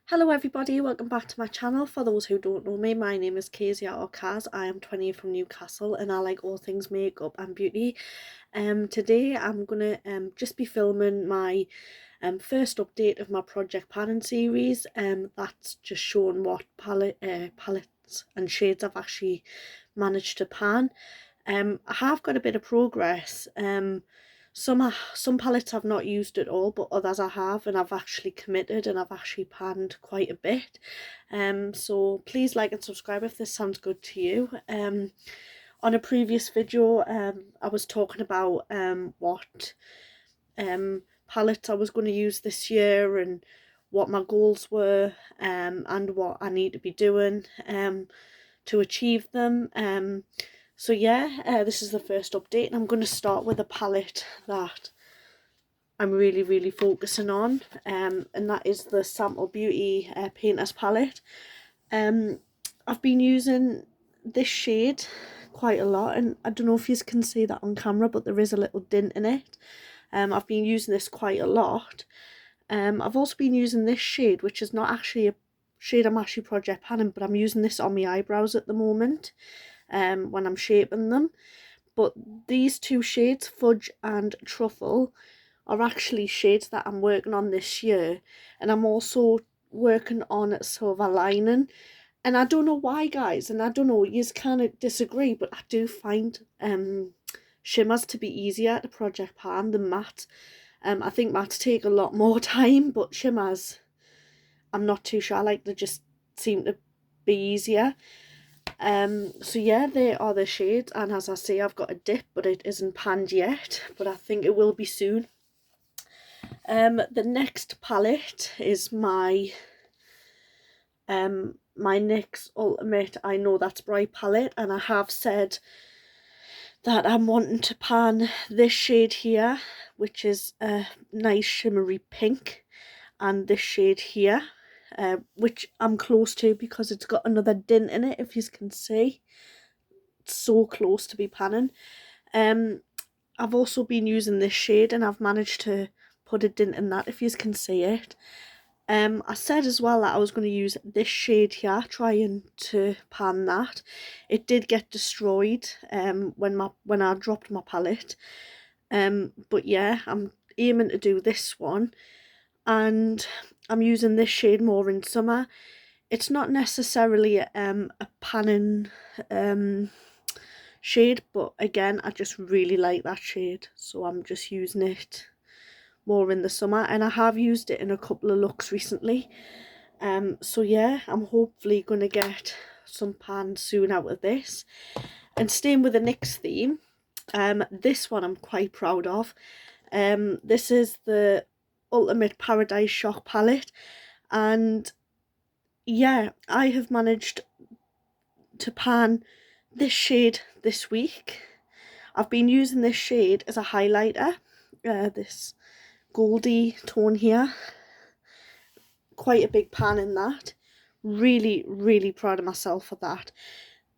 Hello everybody, welcome back to my channel. For those who don't know me, my name is Kezia or Kaz. I am 20 from Newcastle and I like all things makeup and beauty. Today I'm gonna just be filming my first update of my Project Panning series. That's just showing what palettes and shades I've actually managed to pan. I have got a bit of progress. Some palettes I've not used at all, but others I have, and I've actually committed and I've actually panned quite a bit. So please like and subscribe if this sounds good to you. On a previous video, I was talking about what palettes I was going to use this year and what my goals were, and what I need to be doing to achieve them. So yeah, this is the first update, and I'm going to start with a palette that I'm really focusing on, and that is the Sample Beauty Painter's palette. I've been using this shade quite a lot, and I don't know if you can see that on camera, but there is a little dint in it. I've been using this quite a lot. I've also been using this shade, which is not actually a shade I'm actually project panning, but I'm using this on my eyebrows at the moment when I'm shaping them. But these two shades, Fudge and Truffle, are actually shades that I'm working on this year, and I'm also working on Silver Lining. And I don't know why, guys, and I don't know, you kind of disagree, but I do find shimmers to be easier to project pan than matte. I think mattes take a lot more time, but shimmers, I'm not too sure, like they just seem to be easier. So yeah, they are the shades, and as I say, I've got a dip, but it isn't panned yet, but I think it will be soon. The next palette is my NYX Ultimate I Know That's Bright palette, and I have said that I'm wanting to pan this shade here, which is a nice shimmery pink, and this shade here, which I'm close to because it's got another dint in it, if you can see. It's so close to be panning. I've also been using this shade, and I've managed to put a dint in that, if you can see it. I said as well that I was going to use this shade here, trying to pan that. It did get destroyed when I dropped my palette. But yeah, I'm aiming to do this one, and I'm using this shade more in summer. It's not necessarily a panning shade, but again, I just really like that shade, so I'm just using it more in the summer, and I have used it in a couple of looks recently. So yeah, I'm hopefully going to get some pan soon out of this. And staying with the NYX theme, this one I'm quite proud of. This is the Ultimate Paradise Shock palette, and yeah, I have managed to pan this shade this week. I've been using this shade as a highlighter, this goldy tone here. Quite a big pan in that. Really proud of myself for that.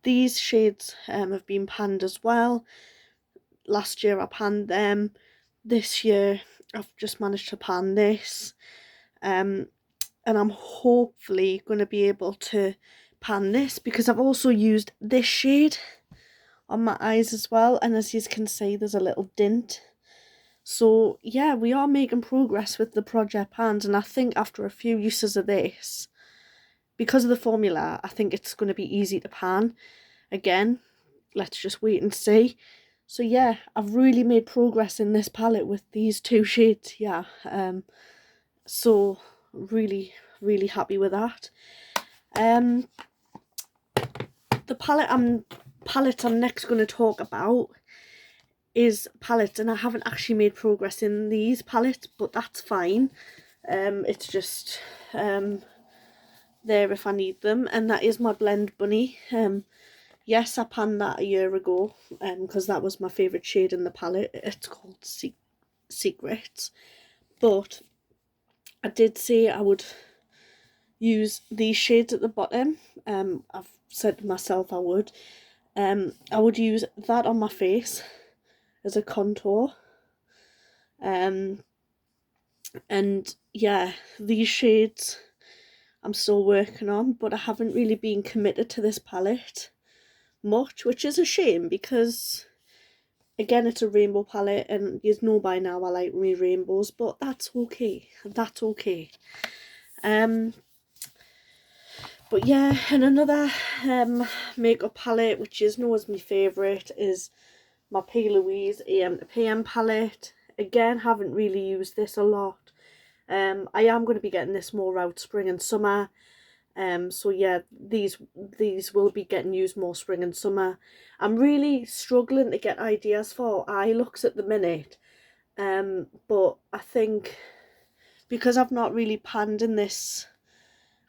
These shades have been panned as well. Last year I panned them. This year I've just managed to pan this. And I'm hopefully going to be able to pan this, because I've also used this shade on my eyes as well, and as you can see, there's a little dint. So yeah, we are making progress with the project pans, and I think after a few uses of this, because of the formula, I think it's going to be easy to pan. Again, let's just wait and see. So yeah, I've really made progress in this palette with these two shades. Yeah, so really happy with that. The palette I'm next going to talk about is palettes, and I haven't actually made progress in these palettes, but that's fine. It's just there if I need them, and that is my Blend Bunny. Yes, I panned that a year ago, because that was my favourite shade in the palette. It's called Secrets, but I did say I would use these shades at the bottom. I've said to myself I would. I would use that on my face as a contour. And yeah, these shades I'm still working on, but I haven't really been committed to this palette much, which is a shame because again it's a rainbow palette and you know by now I like me rainbows, but that's okay. That's okay. But yeah, and another makeup palette which is known as my favourite is my P. Louise AM to PM palette. Again, haven't really used this a lot. I am going to be getting this more out spring and summer. So yeah, these will be getting used more spring and summer. I'm really struggling to get ideas for eye looks at the minute. But I think because I've not really panned in this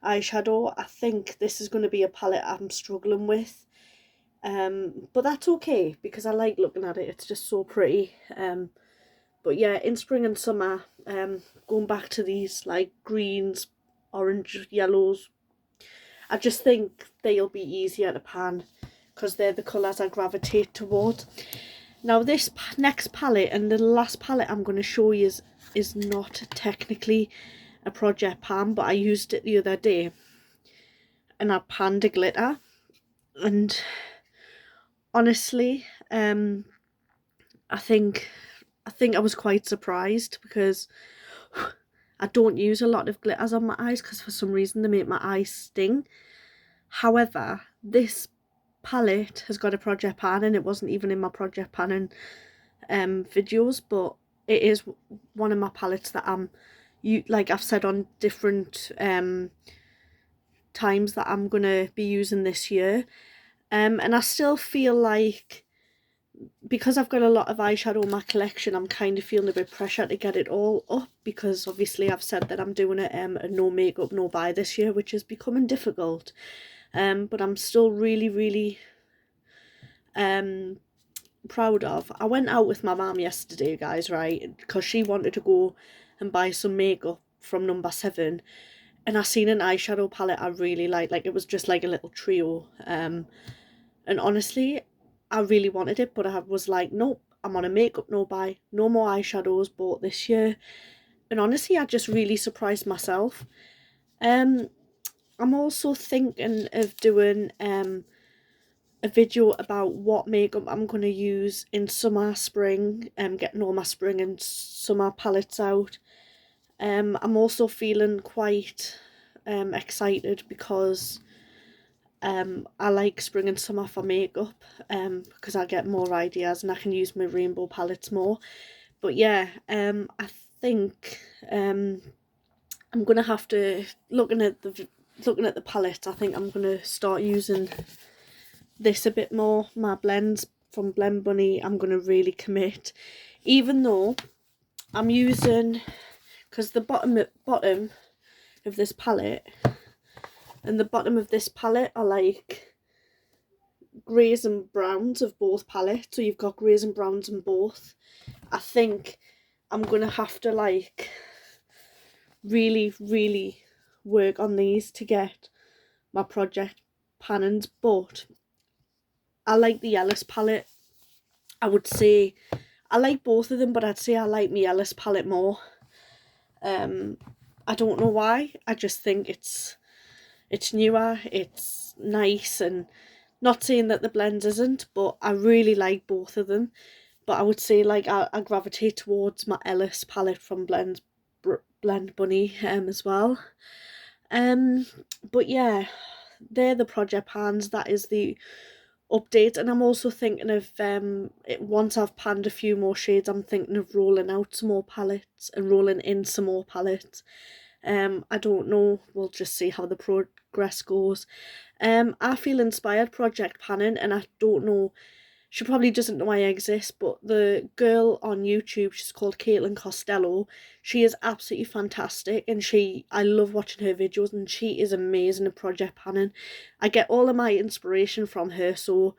eyeshadow, I think this is going to be a palette I'm struggling with. But that's okay because I like looking at it. It's just so pretty. But yeah, in spring and summer, going back to these like greens, orange, yellows, I just think they'll be easier to pan because they're the colours I gravitate towards. Now this next palette and the last palette I'm going to show you is not technically a Project Pan, but I used it the other day and I panned a glitter, and honestly I think I was quite surprised because I don't use a lot of glitters on my eyes because for some reason they make my eyes sting. However, this palette has got a Project Pan and it wasn't even in my Project Panning videos, but it is one of my palettes that like I've said on different times that I'm gonna be using this year. And I still feel like because I've got a lot of eyeshadow in my collection, I'm kind of feeling a bit pressure to get it all up because obviously I've said that I'm doing a no makeup no buy this year, which is becoming difficult. But I'm still really proud of. I went out with my mum yesterday, guys, right, because she wanted to go and buy some makeup from Number 7, and I seen an eyeshadow palette I really liked. Like it was just like a little trio, and honestly I really wanted it, but I was like, nope, I'm on a makeup no buy, no more eyeshadows bought this year. And honestly I just really surprised myself. I'm also thinking of doing a video about what makeup I'm going to use in summer, spring, getting all my spring and summer palettes out. I'm also feeling quite excited because I like spring and summer for makeup because I get more ideas and I can use my rainbow palettes more. But yeah, I think I'm gonna have to, looking at the palette, I think I'm gonna start using this a bit more. My blends from Blend Bunny, I'm gonna really commit, even though I'm using, because the bottom of this palette and the bottom of this palette are like greys and browns of both palettes, so you've got greys and browns in both. I think I'm gonna have to like really work on these to get my Project Pannings, but I like the Ellis palette. I would say I like both of them, but I'd say I like my Ellis palette more. I don't know why. I just think it's newer, it's nice, and not saying that the blends isn't, but I really like both of them. But I would say like I gravitate towards my Ellis palette from Blend Bunny as well. But yeah, they're the Project Pans. That is the update, and I'm also thinking of once I've panned a few more shades, I'm thinking of rolling out some more palettes and rolling in some more palettes. I don't know, we'll just see how the progress goes. I feel inspired Project Panning, and I don't know, she probably doesn't know I exist, but the girl on YouTube, she's called Caitlin Costello. She is absolutely fantastic, and I love watching her videos, and she is amazing at Project Panning. I get all of my inspiration from her, so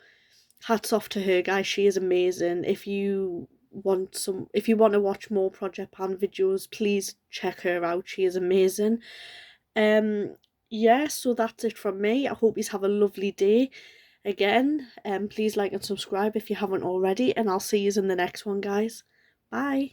hats off to her, guys. She is amazing. If you want to watch more Project Pan videos, please check her out. She is amazing. Yeah, so that's it from me. I hope you have a lovely day. Again, please like and subscribe if you haven't already, and I'll see you in the next one, guys. Bye.